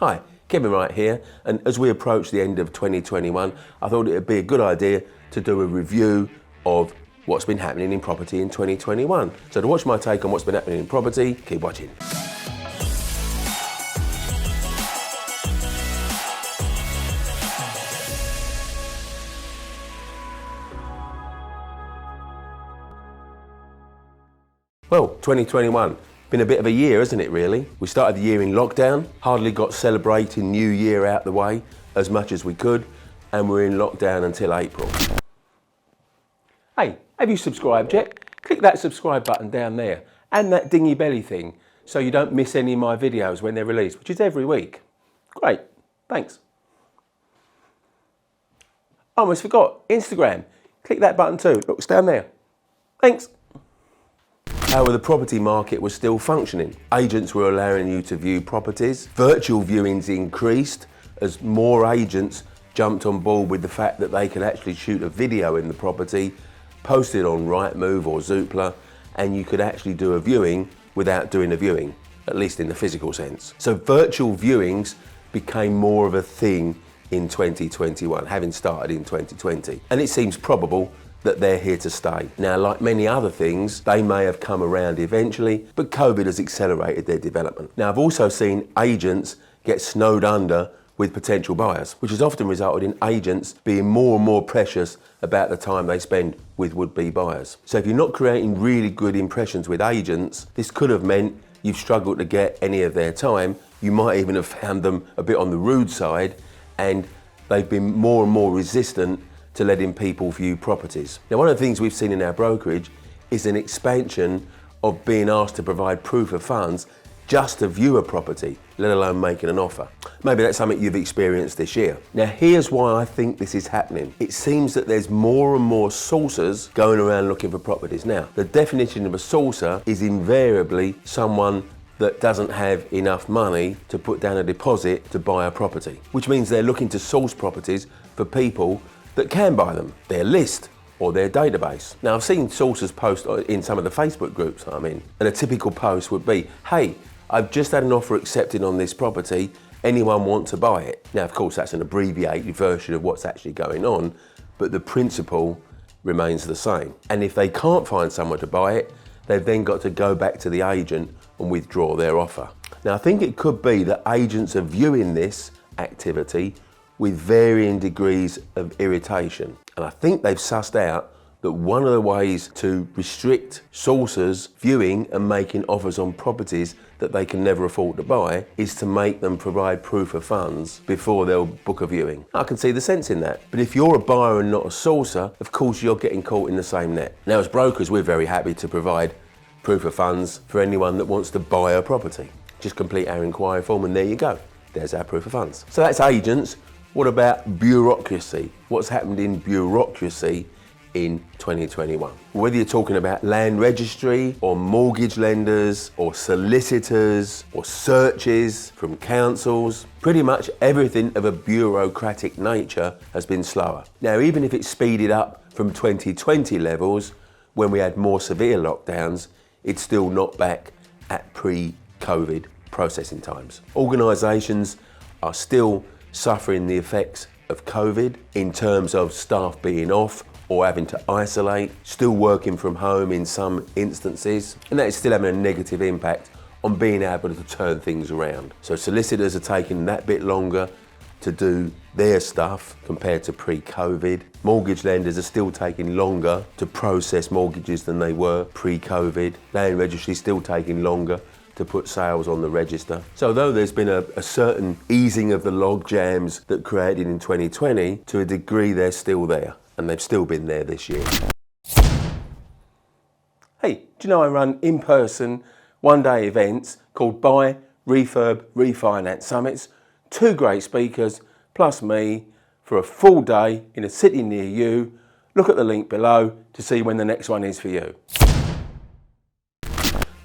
Hi, Kevin Wright here, and as we approach the end of 2021, I thought it would be a good idea to do a review of what's been happening in property in 2021. So to watch my take on what's been happening in property, keep watching. Well, 2021. Been a bit of a year, hasn't it, really? We started the year in lockdown, hardly got celebrating New Year out the way as much as we could, and we're in lockdown until April. Hey, have you subscribed yet? Click that subscribe button down there and that dingy belly thing so you don't miss any of my videos when they're released, which is every week. Great, thanks. I almost forgot, Instagram. Click that button too, look, it's down there. Thanks. However, the property market was still functioning. Agents were allowing you to view properties. Virtual viewings increased as more agents jumped on board with the fact that they could actually shoot a video in the property, post it on Wright or Zoopla, and you could actually do a viewing without doing a viewing, at least in the physical sense. So virtual viewings became more of a thing in 2021, having started in 2020. And it seems probable that they're here to stay. Now, like many other things, they may have come around eventually, but COVID has accelerated their development. Now, I've also seen agents get snowed under with potential buyers, which has often resulted in agents being more and more precious about the time they spend with would-be buyers. So if you're not creating really good impressions with agents, this could have meant you've struggled to get any of their time. You might even have found them a bit on the rude side, and they've been more and more resistant to letting people view properties. Now, one of the things we've seen in our brokerage is an expansion of being asked to provide proof of funds just to view a property, let alone making an offer. Maybe that's something you've experienced this year. Now, here's why I think this is happening. It seems that there's more and more sourcers going around looking for properties. Now, the definition of a sourcer is invariably someone that doesn't have enough money to put down a deposit to buy a property, which means they're looking to source properties for people that can buy them, their list or their database. Now, I've seen sources post in some of the Facebook groups I'm in, and a typical post would be, hey, I've just had an offer accepted on this property, anyone want to buy it? Now, of course, that's an abbreviated version of what's actually going on, but the principle remains the same. And if they can't find someone to buy it, they've then got to go back to the agent and withdraw their offer. Now, I think it could be that agents are viewing this activity with varying degrees of irritation. And I think they've sussed out that one of the ways to restrict sources viewing and making offers on properties that they can never afford to buy is to make them provide proof of funds before they'll book a viewing. I can see the sense in that. But if you're a buyer and not a sourcer, of course you're getting caught in the same net. Now, as brokers, we're very happy to provide proof of funds for anyone that wants to buy a property. Just complete our inquiry form and there you go. There's our proof of funds. So that's agents. What about bureaucracy? What's happened in bureaucracy in 2021? Whether you're talking about land registry or mortgage lenders or solicitors or searches from councils, pretty much everything of a bureaucratic nature has been slower. Now, even if it's speeded up from 2020 levels, when we had more severe lockdowns, it's still not back at pre-COVID processing times. Organisations are still suffering the effects of COVID in terms of staff being off or having to isolate, still working from home in some instances, and that is still having a negative impact on being able to turn things around. So solicitors are taking that bit longer to do their stuff compared to pre-COVID. Mortgage lenders are still taking longer to process mortgages than they were pre-COVID. Land registry is still taking longer to put sales on the register. So though there's been a certain easing of the log jams that created in 2020, to a degree they're still there, and they've still been there this year. Hey, do you know I run in-person one-day events called Buy, Refurb, Refinance Summits? 2 great speakers, plus me, for a full day in a city near you. Look at the link below to see when the next one is for you.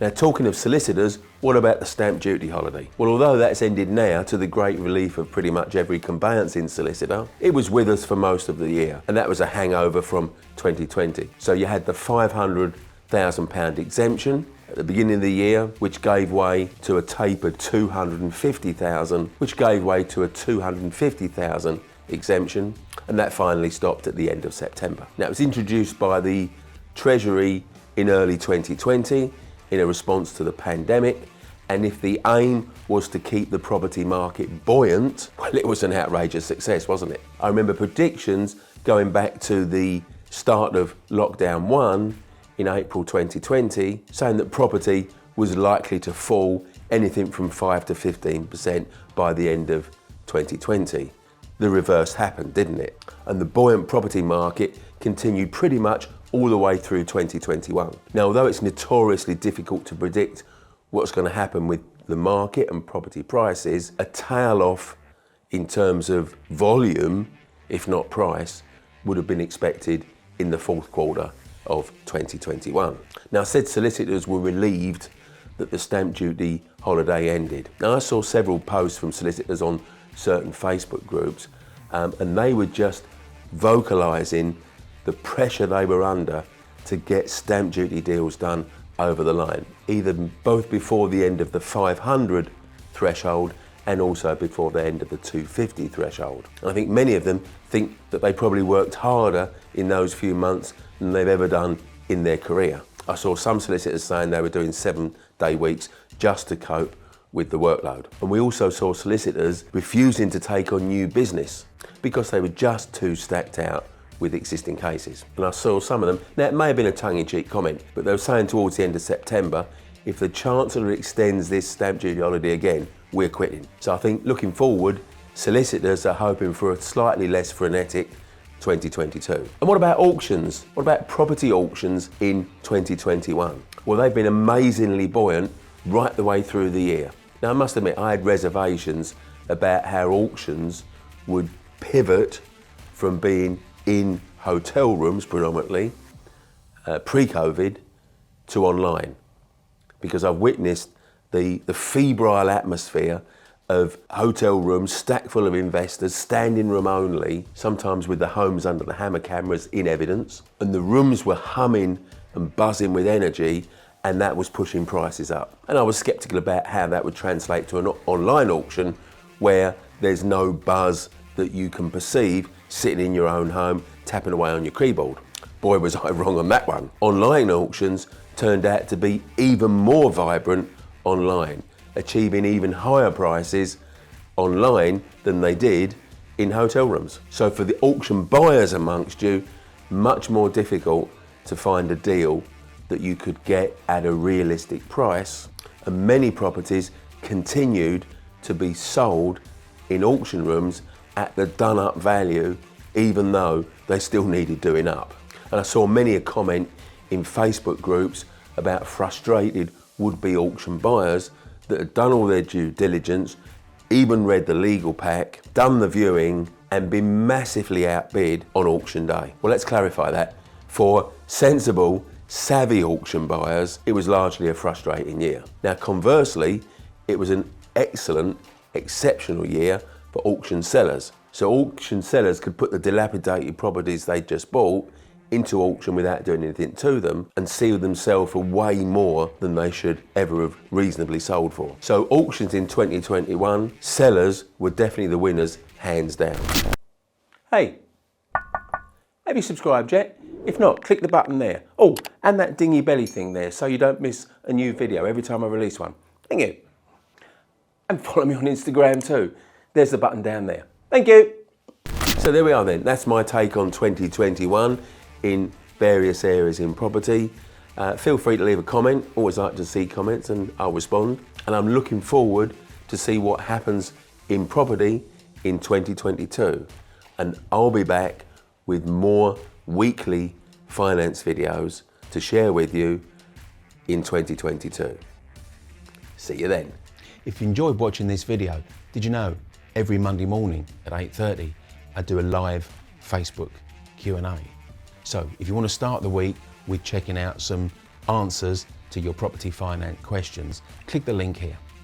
Now, talking of solicitors, what about the stamp duty holiday? Well, although that's ended now, to the great relief of pretty much every conveyancing solicitor, it was with us for most of the year, and that was a hangover from 2020. So you had the £500,000 exemption, at the beginning of the year, which gave way to a tapered 250,000, which gave way to a 250,000 exemption, and that finally stopped at the end of September. Now, it was introduced by the Treasury in early 2020 in a response to the pandemic, and if the aim was to keep the property market buoyant, well, it was an outrageous success, wasn't it? I remember predictions going back to the start of lockdown 1 in April 2020, saying that property was likely to fall anything from 5 to 15% by the end of 2020. The reverse happened, didn't it? And the buoyant property market continued pretty much all the way through 2021. Now, although it's notoriously difficult to predict what's going to happen with the market and property prices, a tail off in terms of volume, if not price, would have been expected in the fourth quarter of 2021. Now, said solicitors were relieved that the stamp duty holiday ended. Now, I saw several posts from solicitors on certain Facebook groups, and they were just vocalising the pressure they were under to get stamp duty deals done over the line, either both before the end of the 500 threshold and also before the end of the 250 threshold. And I think many of them think that they probably worked harder in those few months than they've ever done in their career. I saw some solicitors saying they were doing 7-day weeks just to cope with the workload. And we also saw solicitors refusing to take on new business because they were just too stacked out with existing cases. And I saw some of them, now it may have been a tongue-in-cheek comment, but they were saying towards the end of September, if the Chancellor extends this stamp duty holiday again, we're quitting. So I think looking forward, solicitors are hoping for a slightly less frenetic 2022. And what about auctions? What about property auctions in 2021? Well, they've been amazingly buoyant right the way through the year. Now, I must admit, I had reservations about how auctions would pivot from being in hotel rooms predominantly, pre-COVID, to online. Because I've witnessed the febrile atmosphere of hotel rooms stacked full of investors, standing room only, sometimes with the homes under the hammer cameras in evidence, and the rooms were humming and buzzing with energy, and that was pushing prices up. And I was sceptical about how that would translate to an online auction where there's no buzz that you can perceive sitting in your own home, tapping away on your keyboard. Boy, was I wrong on that one. Online auctions turned out to be even more vibrant online, achieving even higher prices online than they did in hotel rooms. So for the auction buyers amongst you, much more difficult to find a deal that you could get at a realistic price, and many properties continued to be sold in auction rooms at the done up value, even though they still needed doing up. And I saw many a comment in Facebook groups about frustrated would-be auction buyers that had done all their due diligence, even read the legal pack, done the viewing, and been massively outbid on auction day. Well, let's clarify that. For sensible, savvy auction buyers, it was largely a frustrating year. Now, conversely, it was an excellent, exceptional year for auction sellers. So auction sellers could put the dilapidated properties they'd just bought into auction without doing anything to them and seal themselves for way more than they should ever have reasonably sold for. So auctions in 2021, sellers were definitely the winners, hands down. Hey, have you subscribed yet? If not, click the button there. Oh, and that dingy belly thing there so you don't miss a new video every time I release one. Thank you. And follow me on Instagram too. There's the button down there. Thank you. So there we are then. That's my take on 2021 in various areas in property. Feel free to leave a comment. Always like to see comments and I'll respond. And I'm looking forward to see what happens in property in 2022. And I'll be back with more weekly finance videos to share with you in 2022. See you then. If you enjoyed watching this video, did you know every Monday morning at 8:30 I do a live Facebook Q&A. So if you want to start the week with checking out some answers to your property finance questions, click the link here.